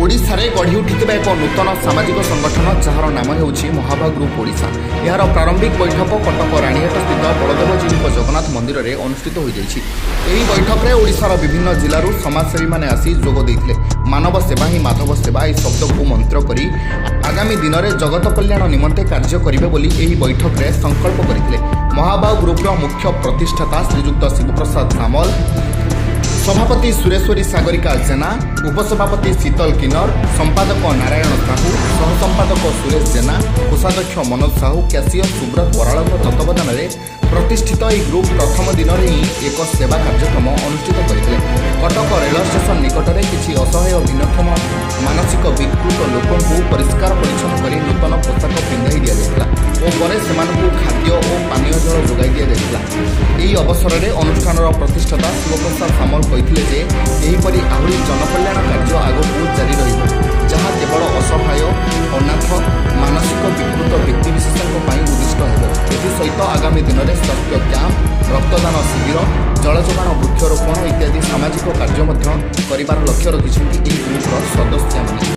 ଓଡ଼ିଶାରେ ଗଢ଼ି ଉଠିଥିବା ଏକ ନୂତନ ସାମାଜିକ ସଂଗଠନ ଯାହାର ନାମ ହେଉଛି ମହାଭାଗ ଗ୍ରୁପ ଓଡ଼ିଶା। ଏହାର ପ୍ରାରମ୍ଭିକ ବୈଠକ କଟକ ରାଣୀହାଟସ୍ଥିତ ବଳଦେବଜୀଉଙ୍କ ଜଗନ୍ନାଥ ମନ୍ଦିରରେ ଅନୁଷ୍ଠିତ ହୋଇଯାଇଛି। ଏହି ବୈଠକରେ ଓଡ଼ିଶାର ବିଭିନ୍ନ ଜିଲ୍ଲାରୁ ସମାଜସେବୀମାନେ ଆସି ଯୋଗ ଦେଇଥିଲେ। ମାନବ ସେବା ହିଁ ମାଧବ ସେବା ଏହି ଶବ୍ଦକୁ ମନ୍ତ୍ର କରି ଆଗାମୀ ଦିନରେ ଜଗତ କଲ୍ୟାଣ ନିମନ୍ତେ କାର୍ଯ୍ୟ କରିବେ ବୋଲି ଏହି ବୈଠକରେ ସଂକଳ୍ପ କରିଥିଲେ। ମହାଭାଗ ଗ୍ରୁପର ମୁଖ୍ୟ ପ୍ରତିଷ୍ଠାତା ଶ୍ରୀଯୁକ୍ତ ଶିବପ୍ରସାଦ ସାମଲ, सभापति सुरेश्वरी सागरिका जेना, उपसभापति शीतल किन्नर, संपादक नारायण साहू, सहसंपादक सुरेश जेना, कोषाध्यक्ष मनोज साहू, कैशियर सुब्रत बराड़ तत्वावधान में प्रतिष्ठित यह ग्रुप प्रथम दिन में ही एक सेवा कार्यक्रम अनुष्ठित करते। कटक रेल स्टेशन निकट में किसी असहाय भिन्नक्षम मानसिक विकृत लोक परिष्कार परिच्छन्न कर नूतन पोशाक पिंधाई दि जाता और पर से खाद्य और पानीय जल जोगाई दि जाता। यही अवसर में अनुष्ठान प्रतिष्ठाता शिवप्रसाद सामल कहते जे यहीपरि आहरी जनकल्याण कार्य आगକୁ जारी रहिब, जहाँ केवल असहाय अनाथ मानसिक विकृत व्यक्तिविशेषों उद्दिष्ट हेब। एसहित आगामी दिन में स्वास्थ्य कैंप, रक्तदान शिविर, जल जोगाण, वृक्षरोपण इत्यादि सामाजिक कार्य कर लक्ष्य रखिंट ग्रुपर सदस्य।